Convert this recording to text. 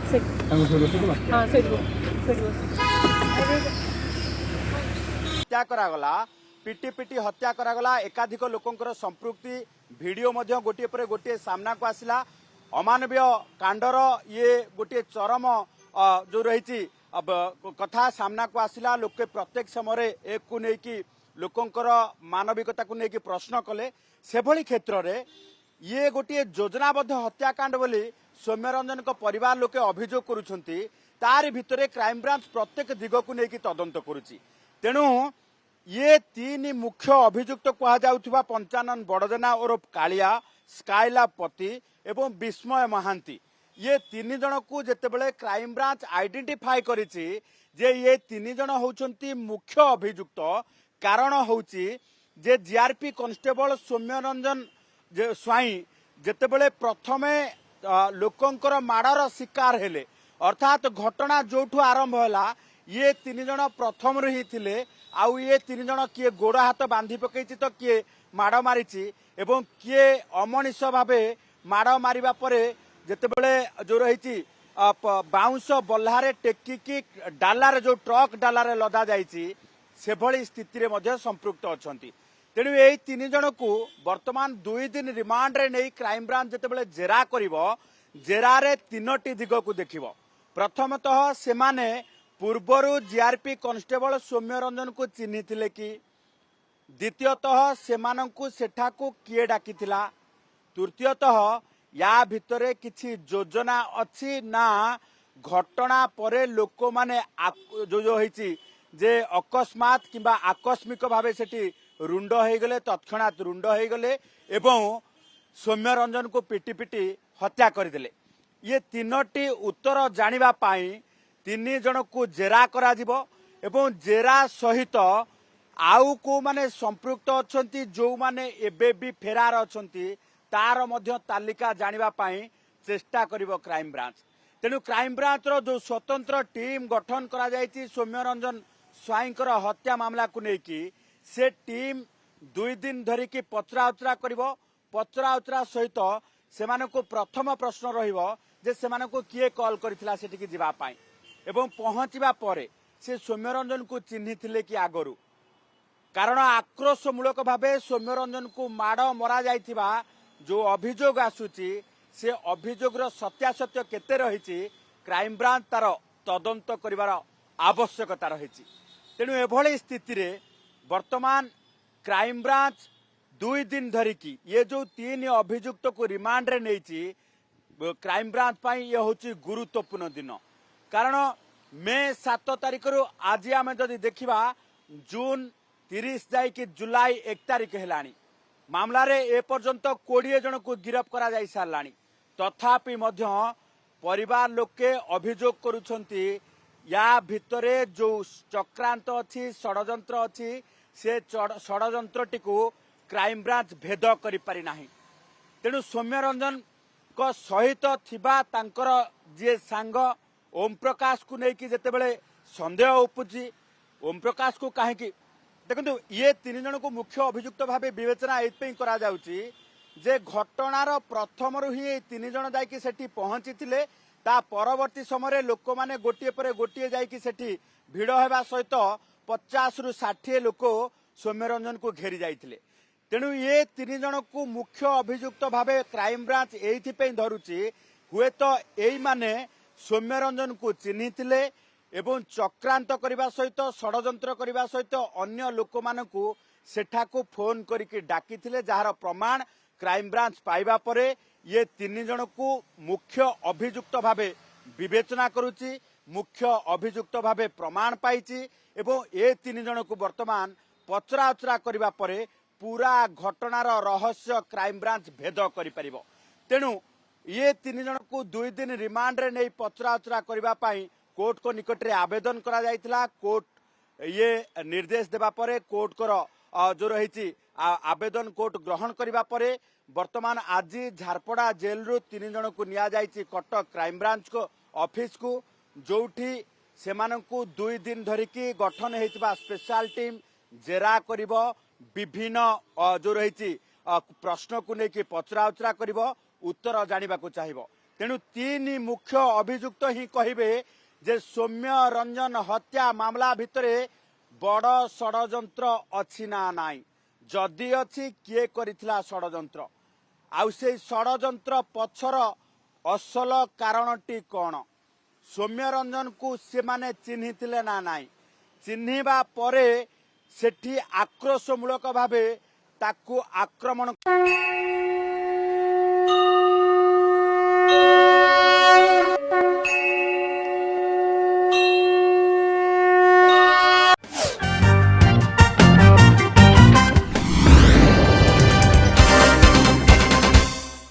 हत्या करागला पिटी पिटी हत्या करागला एकाधिक लोकंकर संपृक्ति वीडियो मध्य गोटे पर गोटे सामना को आसिला अमानवीय कांडर ये गोटे चरम जो रही कथा सामना को आसिला लोके प्रत्येक समय एक को लेकिन लोकंकर मानविकता को लेकिन प्रश्न कले से भली क्षेत्र में ये गोटे योजनाबद्ध हत्याकांड बोली सौम्यरंजन परिवार लोके अभियोग करुछंती तारि भितरे क्राइमब्रांच प्रत्येक दिग को लेकिन तदंत करुछि तेणु ये तीन मुख्य अभियुक्त कहुवा पंचानन बड़जेना ओरफ कालिया स्काइला पति एवं विस्मय महांती ये तीन जन को जितेबाला क्राइमब्रांच आइडेंटिफाई करिछि जे ये तीन जन होउछंती मुख्य अभियुक्त कारण होउछि जे जीआरपी कांस्टेबल सौम्यरंजन स्वाई जितेबाला प्रथमे लोकंकर माड़र शिकार हेले अर्थात घटना जोठू आरंभ होला ये तीन जन प्रथम ही थिले आउ ये तीन जन किए गोड़ हाथ बांधी पकई तो किए माड़ मारी एवं किए अमनिष भावे माड़ मारिबा परे जेतेबेले जो रही बाउंश बल्हारे टेकिकी डालारे जो ट्रक डालारे लदा जाइछि से भली स्थिति रे मध्य संपृक्त अछंती तेणु यही तीन जन को वर्तमान 2 दिन रिमांड रे नहीं क्राइमब्रांच जेतेबेले जेरा करिवो जेरारे तीनोटी दिग को देखिबो प्रथमतः सेमाने पूर्वरु जीआरपी कांस्टेबल सौम्यरंजन को चिन्ही थिले कि द्वितीयतः सेमानंकु सेठाकु किए डाकिथिला तृतीयतः या भितरे किछि योजना अछि ना घटना परे लोक माने जो होईछि जे अकस्मात किंबा आकस्मिक भावे सेठी रुंड हो गले तत्क्षणात रुंड हो गले एवं सौम्यरंजन को पिटी पिटी हत्या करदेले ये तीनोटी उत्तर जानिबा पाई तीन जन को जेरा करा जिवो एवं जेरा सहित आउ को माने संपृक्त अछंती जो माने एबे भी फेरार अछंती तार मध्य तालिका जानिबा पाई चेष्टा करिवो क्राइम ब्रांच तेणु क्राइम ब्रांच रो जो स्वतंत्र टीम गठन करा जायछि सौम्यरंजन स्वाईंकर हत्या मामला को लेकी से टीम 2 दिन धरिकी पचराउचरा करिवो पचराउचरा सहित सेमानको प्रथम प्रश्न रहिवो जे सेमानको किए कॉल करिथिला सेटिकी जिबा पाई एवं पहुंचवा परे से सौम्यरंजन को चिन्ही थिले कि आगरू कारण आक्रोशमूलक भावे सौम्यरंजन को माड़ मरा जाइथिबा जो अभियोग आसुची से अभियोगर सत्यासत्य केते रहिछि क्राइम ब्रांच तार तदंत करिवार आवश्यकता रहिछि तेणु एभली स्थिति रे वर्तमान क्राइम ब्रांच 2 दिन धरिकी ये जो 3 अभियुक्त को रिमांड रे नेछि क्राइम ब्रांच पाई ये होछि गुरुत्वपूर्ण दिन कारण मे 7 तारिख रु आज आम जदि देखा जून 30 जाई कि जुलाई 1 तारिख हेलानी मामला रे ए पर्यंत 20 जन को गिरफ्त करा जाई सारलानी तथापि मध्य परिवार लोके अभियोग करुछंती या भितरे जो चक्रांत अछि षडयंत्र अछि से षडयंत्रटी को क्राइम ब्रांच भेद करि पारि नाही तेणु सौम्यरंजन को सहित थिबा तांकर जे सांग ओम प्रकाश को लेकिन जितेबाला सन्देह उपजी ओम प्रकाश को कहीं देखो ये 3 जन को मुख्य अभियुक्त भावे विवेचना एथि करा जाउची जे घटनार प्रथम ही 3 जन जाइकी सेठी पहुंची थिले ता परवर्ती समय लोक माने गोटे पर गोटे जाइकी सेठी भिड़ हेबा सहित 50 रु 60 लोक सौम्यरंजन को घेरी जाइथिले तेणु ये 3 जन को मुख्य अभियुक्त भावे क्राइम ब्रांच एथि धरुची हुए तो एई माने सौम्यरंजन को चिन्ही थिले एवं चक्रांत करने सहित षडयंत्र करने सहित अन्य लोक मानकु सेठाकु फोन करके डाकी थिले जार प्रमाण क्राइम ब्रांच पाइबा परे ये 3 जन को मुख्य अभियुक्त भावे विवेचना करुची मुख्य अभियुक्त भावे प्रमाण पाइची एवं ये 3 जन को वर्तमान पचराउचरा करने परे पूरा घटनार रहस्य क्राइम ब्रांच भेद करि परिबो तेणु ये 3 जन को 2 दिन रिमांड रे नहीं पचराउचरा करबा पाई कोर्ट को निकट रे आवेदन करा जायतिला कोर्ट ये निर्देश देबा परे कोर्ट कर जो रही आवेदन कोर्ट ग्रहण करबा परे वर्तमान आज झारपड़ा जेल रु 3 जन को निया जायछि कटक क्राइम ब्रांच को ऑफिस को जोठी सेमानंकु 2 दिन धरिकी गठन हेतिबा स्पेशल टीम जेरा करिवो विभिन्न जो रही प्रश्न को लेकिन पचराउचरा करिवो उत्तर जानिबा को चाहिबो तेणु तीन मुख्य अभियुक्त ही कहिबे जे सौम्य रंजन हत्या मामला भितरे बड़ षडयंत्र अछि ना नाई, जदि अछि किए करिथिला षडयंत्र, आउ से षडयंत्र पछर असल कारणटी कौन, सौम्य रंजन को से माने चिन्हिथिले ना नाई, चिन्हिबा परे सेठी आक्रोशमूलक भावे ताकू आक्रमण